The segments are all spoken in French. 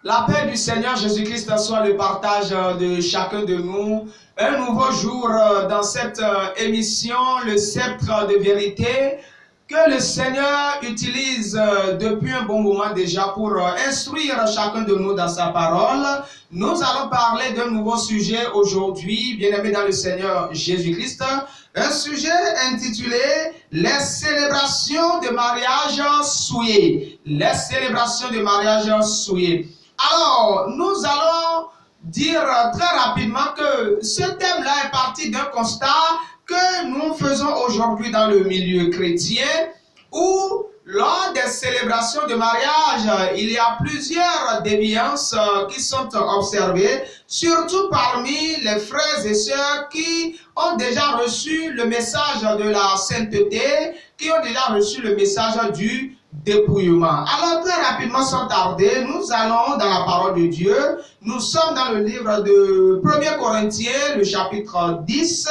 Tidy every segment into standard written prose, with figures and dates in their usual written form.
La paix du Seigneur Jésus-Christ soit le partage de chacun de nous. Un nouveau jour dans cette émission, le sceptre de vérité, que le Seigneur utilise depuis un bon moment déjà pour instruire chacun de nous dans sa parole. Nous allons parler d'un nouveau sujet aujourd'hui, bien-aimés dans le Seigneur Jésus-Christ. Un sujet intitulé « Les célébrations de mariage souillées ». Les célébrations de mariage souillées. Alors, nous allons dire très rapidement que ce thème-là est parti d'un constat que nous faisons aujourd'hui dans le milieu chrétien où lors des célébrations de mariage, il y a plusieurs déviances qui sont observées, surtout parmi les frères et sœurs qui ont déjà reçu le message de la sainteté, qui ont déjà reçu le message du dépouillement. Alors très rapidement, sans tarder, nous allons dans la parole de Dieu. Nous sommes dans le livre de 1 Corinthiens, le chapitre 10.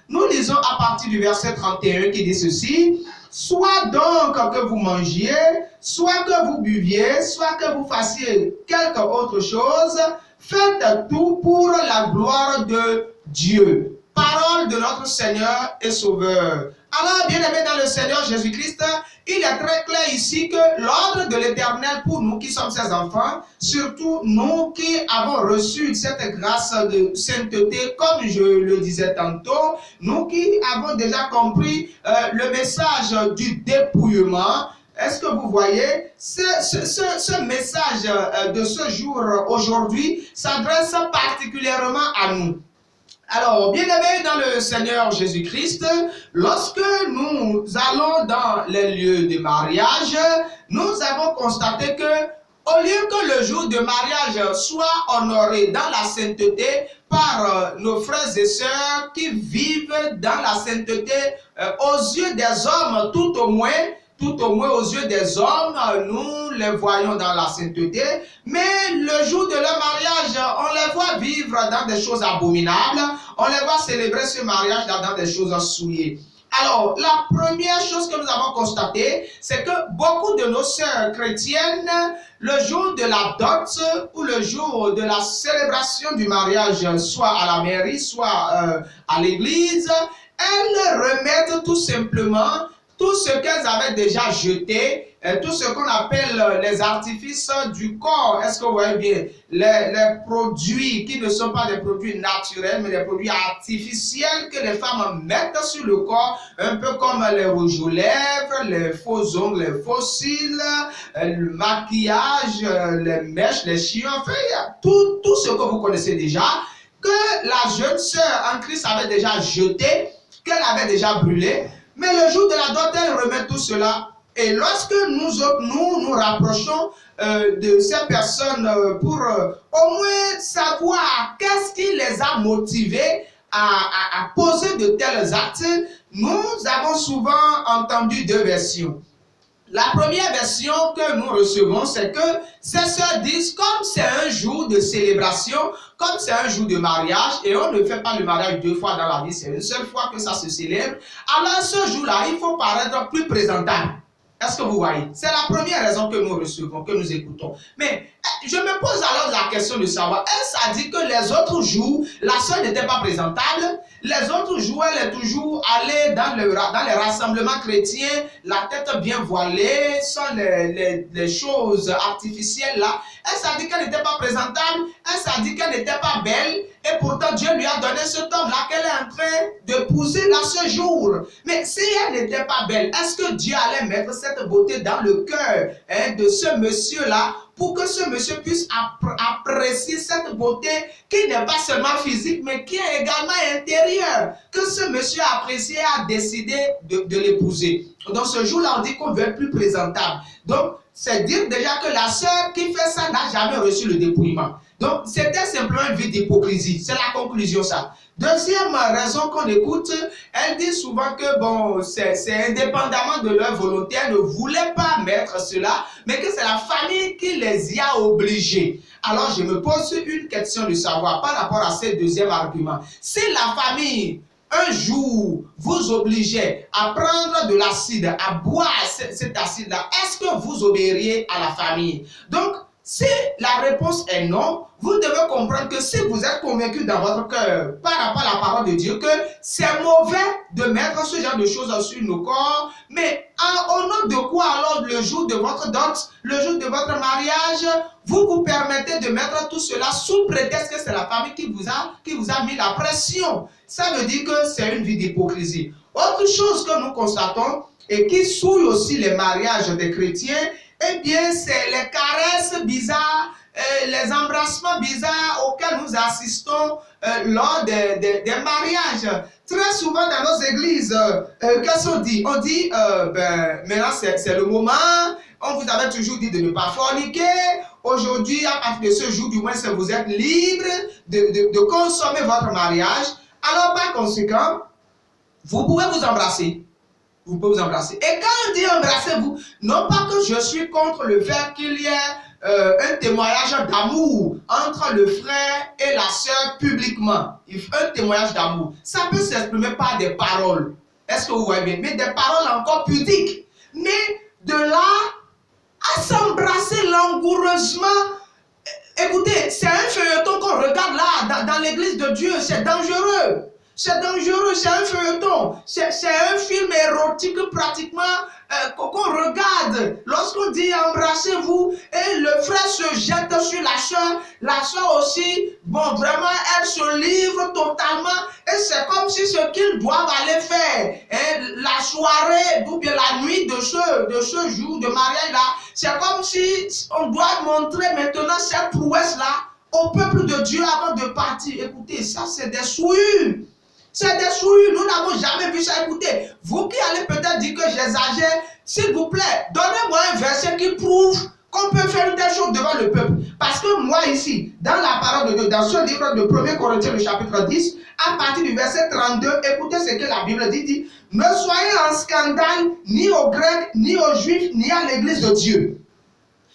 Nous lisons à partir du verset 31 qui dit ceci. Soit donc que vous mangiez, soit que vous buviez, soit que vous fassiez quelque autre chose, faites tout pour la gloire de Dieu. Parole de notre Seigneur et Sauveur. Alors, bien-aimés dans le Seigneur Jésus-Christ, il est très clair ici que l'ordre de l'Éternel pour nous qui sommes ses enfants, surtout nous qui avons reçu cette grâce de sainteté, comme je le disais tantôt, nous qui avons déjà compris le message du dépouillement. Est-ce que vous voyez, ce message de ce jour aujourd'hui s'adresse particulièrement à nous. Alors, bien-aimés dans le Seigneur Jésus-Christ, lorsque nous allons dans les lieux de mariage, nous avons constaté que, au lieu que le jour de mariage soit honoré dans la sainteté par nos frères et sœurs qui vivent dans la sainteté aux yeux des hommes, tout au moins aux yeux des hommes, nous les voyons dans la sainteté, mais le jour de leur mariage, on les voit vivre dans des choses abominables, on les voit célébrer ce mariage dans des choses souillées. Alors, la première chose que nous avons constatée, c'est que beaucoup de nos sœurs chrétiennes, le jour de la dot ou le jour de la célébration du mariage, soit à la mairie, soit à l'église, elles remettent tout simplement tout ce qu'elles avaient déjà jeté, tout ce qu'on appelle les artifices du corps. Est-ce que vous voyez bien? Les produits qui ne sont pas des produits naturels, mais des produits artificiels que les femmes mettent sur le corps, un peu comme les rouges aux lèvres, les faux ongles, les faux cils, le maquillage, les mèches, les chiens, enfin, tout ce que vous connaissez déjà, que la jeune sœur en Christ avait déjà jeté, qu'elle avait déjà brûlé. Mais le jour de la dot, elle remet tout cela. Et lorsque nous rapprochons de ces personnes pour au moins savoir qu'est-ce qui les a motivés à poser de tels actes, nous avons souvent entendu deux versions. La première version que nous recevons, c'est que ces sœurs disent, comme c'est un jour de célébration, comme c'est un jour de mariage, et on ne fait pas le mariage deux fois dans la vie, c'est une seule fois que ça se célèbre, alors ce jour-là, il faut paraître plus présentable. Est-ce que vous voyez? C'est la première raison que nous recevons, que nous écoutons. Mais je me pose alors la question de savoir, est-ce à dire que les autres jours, la sœur n'était pas présentable? Les autres jours, elle est toujours allée dans les rassemblements chrétiens, la tête bien voilée, sans les choses artificielles là. Est-ce à dire qu'elle n'était pas présentable? Est-ce à dire qu'elle n'était pas belle? Et pourtant, Dieu lui a donné cet homme-là qu'elle est en train d'épouser là ce jour. Mais si elle n'était pas belle, est-ce que Dieu allait mettre cette beauté dans le cœur de ce monsieur-là pour que ce monsieur puisse apprécier cette beauté qui n'est pas seulement physique, mais qui est également intérieure, que ce monsieur a apprécié, a décidé de l'épouser. Donc ce jour-là, on dit qu'on veut être plus présentable. Donc, c'est dire déjà que la sœur qui fait ça n'a jamais reçu le dépouillement. Donc, c'était simplement une vie d'hypocrisie. C'est la conclusion, ça. Deuxième raison qu'on écoute, elle dit souvent que bon, c'est indépendamment de leur volonté, elle ne voulait pas mettre cela, mais que c'est la famille qui les y a obligés. Alors, je me pose une question de savoir par rapport à ce deuxième argument. Si la famille, un jour, vous obligeait à prendre de l'acide, à boire cet acide-là, est-ce que vous obéiriez à la famille? Donc, Si la réponse est non, vous devez comprendre que si vous êtes convaincu dans votre cœur par rapport à la parole de Dieu que c'est mauvais de mettre ce genre de choses sur nos corps, mais au nom de quoi alors le jour de votre dot, le jour de votre mariage, vous vous permettez de mettre tout cela sous prétexte que c'est la famille qui vous a mis la pression. Ça veut dire que c'est une vie d'hypocrisie. Autre chose que nous constatons et qui souille aussi les mariages des chrétiens, eh bien, c'est les caresses bizarres, les embrassements bizarres auxquels nous assistons lors des mariages. Très souvent dans nos églises, qu'est-ce qu'on dit? On dit, maintenant c'est le moment, on vous avait toujours dit de ne pas forniquer. Aujourd'hui, à partir de ce jour, du moins, vous êtes libre de consommer votre mariage. Alors, par conséquent, vous pouvez vous embrasser. Vous pouvez vous embrasser. Et quand on dit embrassez-vous, non pas que je suis contre le fait qu'il y ait un témoignage d'amour entre le frère et la sœur publiquement. Un témoignage d'amour. Ça peut s'exprimer par des paroles. Est-ce que vous voyez bien? Mais des paroles encore pudiques. Mais de là à s'embrasser langoureusement, écoutez, c'est un feuilleton qu'on regarde là dans l'église de Dieu. C'est dangereux. C'est dangereux, c'est un feuilleton, c'est un film érotique pratiquement qu'on regarde. Lorsqu'on dit embrassez-vous et le frère se jette sur la soeur aussi, bon vraiment elle se livre totalement et c'est comme si ce qu'ils doivent aller faire, la soirée ou bien la nuit de ce jour de mariage là, c'est comme si on doit montrer maintenant cette prouesse là au peuple de Dieu avant de partir. Écoutez, ça c'est des souillures. C'est des souillures, nous n'avons jamais vu ça. Écoutez, vous qui allez peut-être dire que j'exagère, s'il vous plaît, donnez-moi un verset qui prouve qu'on peut faire des choses devant le peuple. Parce que moi ici, dans la parole de Dieu, dans ce livre de 1 Corinthiens, le chapitre 10, à partir du verset 32, écoutez ce que la Bible dit, ne soyez en scandale ni aux Grecs, ni aux Juifs, ni à l'église de Dieu.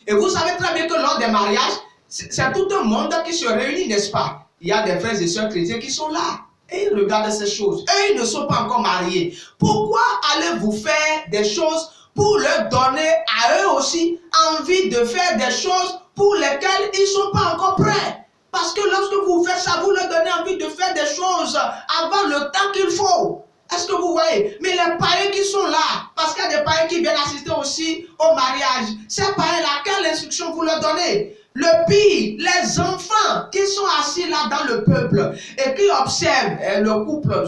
Et vous savez très bien que lors des mariages, c'est tout un monde qui se réunit, n'est-ce pas? Il y a des frères et sœurs chrétiens qui sont là. Et ils regardent ces choses. Eux, ils ne sont pas encore mariés. Pourquoi allez-vous faire des choses pour leur donner à eux aussi envie de faire des choses pour lesquelles ils ne sont pas encore prêts? Parce que lorsque vous faites ça, vous leur donnez envie de faire des choses avant le temps qu'il faut. Est-ce que vous voyez? Mais les païens qui sont là, parce qu'il y a des païens qui viennent assister aussi au mariage, ces païens-là, quelle instruction vous leur donnez? Le pire, les enfants qui sont assis là dans le peuple et qui observent le couple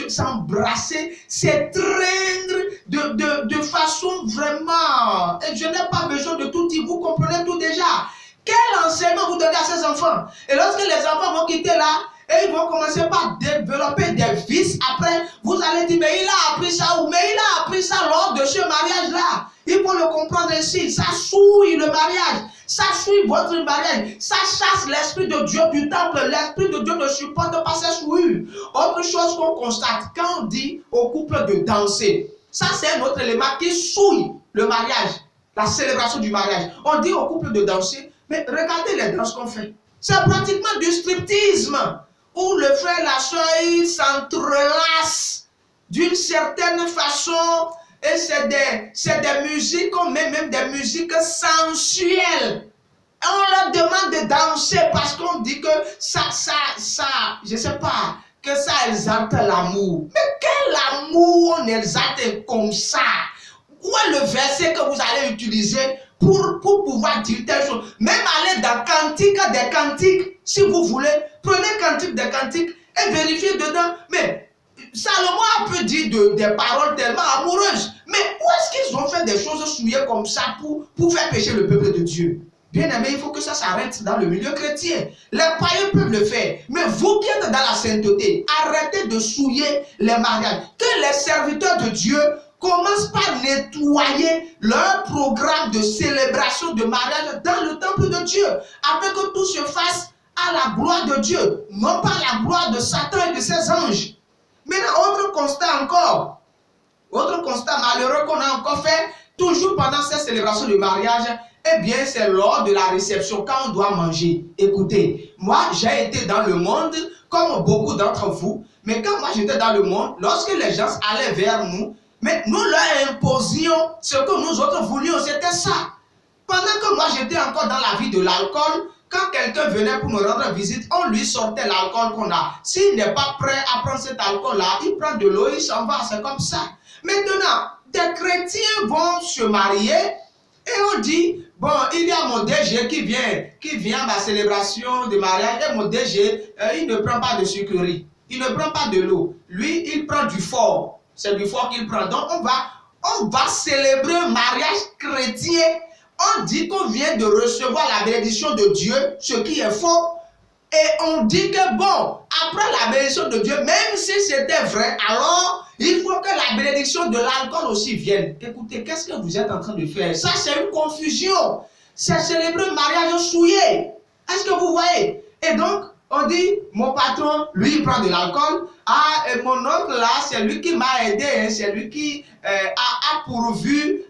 s'embrasser, s'étreindre de façon vraiment... Et je n'ai pas besoin de tout dire, vous comprenez tout déjà. Quel enseignement vous donnez à ces enfants? Et lorsque les enfants vont quitter là, et ils vont commencer par développer des vices, après, vous allez dire, mais il a appris ça où? Mais il a appris ça lors de ce mariage-là. Il faut le comprendre ainsi, ça souille le mariage. Ça suit votre mariage. Ça chasse l'esprit de Dieu du temple. L'esprit de Dieu ne supporte pas ces souillures. Autre chose qu'on constate, quand on dit au couple de danser, ça c'est un autre élément qui souille le mariage, la célébration du mariage. On dit au couple de danser, mais regardez les danses qu'on fait. C'est pratiquement du stripteasme, où le frère et la soeur s'entrelacent d'une certaine façon. Et c'est des musiques, on met même des musiques sensuelles. Et on leur demande de danser parce qu'on dit que ça, je ne sais pas, que ça exalte l'amour. Mais quel amour on exalte comme ça? Où est le verset que vous allez utiliser pour pouvoir dire telle chose? Même aller dans Cantique des Cantiques, si vous voulez, prenez Cantique des Cantiques et vérifiez dedans. Mais Salomon a pu dire des paroles tellement amoureuses. Mais où est-ce qu'ils ont fait des choses souillées comme ça pour faire pécher le peuple de Dieu? Bien aimé, il faut que ça s'arrête dans le milieu chrétien. Les païens peuvent le faire. Mais vous qui êtes dans la sainteté, arrêtez de souiller les mariages. Que les serviteurs de Dieu commencent par nettoyer leur programme de célébration de mariage dans le temple de Dieu. Afin que tout se fasse à la gloire de Dieu. Non pas à la gloire de Satan et de ses anges. Maintenant, autre constat encore. Autre constat malheureux qu'on a encore fait, toujours pendant cette célébration de mariage, eh bien, c'est lors de la réception, quand on doit manger. Écoutez, moi, j'ai été dans le monde, comme beaucoup d'entre vous, mais quand moi j'étais dans le monde, lorsque les gens allaient vers nous, mais nous leur imposions ce que nous autres voulions, c'était ça. Pendant que moi j'étais encore dans la vie de l'alcool, quand quelqu'un venait pour me rendre visite, on lui sortait l'alcool qu'on a. S'il n'est pas prêt à prendre cet alcool-là, il prend de l'eau, il s'en va, c'est comme ça. Maintenant, des chrétiens vont se marier et on dit, bon, il y a mon DG qui vient à la célébration de mariage et mon DG, il ne prend pas de sucrerie, il ne prend pas de l'eau. Lui, il prend du fort. C'est du fort qu'il prend. Donc, on va célébrer un mariage chrétien. On dit qu'on vient de recevoir la bénédiction de Dieu, ce qui est faux. Et on dit que bon, après la bénédiction de Dieu, même si c'était vrai, alors il faut que la bénédiction de l'alcool aussi vienne. Écoutez, qu'est-ce que vous êtes en train de faire? Ça, c'est une confusion. C'est célébrer un mariage souillé. Est-ce que vous voyez? Et donc, on dit, mon patron, lui, il prend de l'alcool. Ah, et mon oncle, là, c'est lui qui m'a aidé. Hein, c'est lui qui a pourvu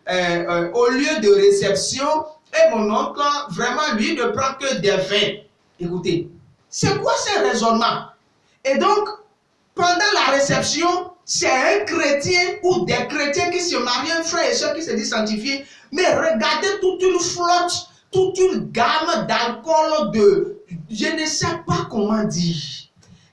au lieu de réception. Et mon oncle, vraiment, lui, ne prend que des vins. Écoutez, c'est quoi ce raisonnement? Et donc, pendant la réception, c'est un chrétien ou des chrétiens qui se marient, un frère et soeur qui se disent sanctifiés. Mais regardez toute une flotte, toute une gamme d'alcool de... Je ne sais pas comment dire.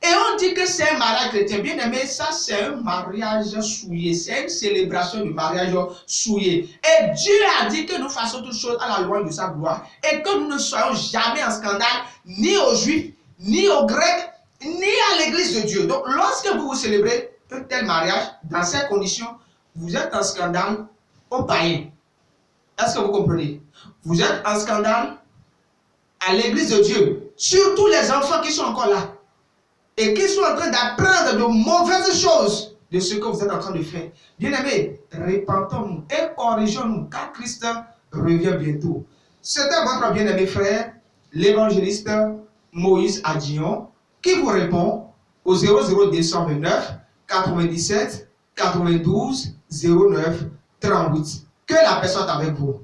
Et on dit que c'est un mariage chrétien. Bien aimé, ça c'est un mariage souillé. C'est une célébration du mariage souillé. Et Dieu a dit que nous fassons toutes choses à la louange de sa gloire. Et que nous ne soyons jamais en scandale, ni aux Juifs, ni aux Grecs, ni à l'église de Dieu. Donc lorsque vous célébrez un tel mariage, dans ces conditions, vous êtes en scandale aux païens. Est-ce que vous comprenez? Vous êtes en scandale à l'église de Dieu. Surtout les enfants qui sont encore là. Et qui sont en train d'apprendre de mauvaises choses de ce que vous êtes en train de faire. Bien-aimés, repentons-nous et corrigeons-nous car Christ revient bientôt. C'était votre bien-aimé frère, l'évangéliste Moïse Adjion, qui vous répond au 00229 97 92 09 38. Que la paix soit avec vous.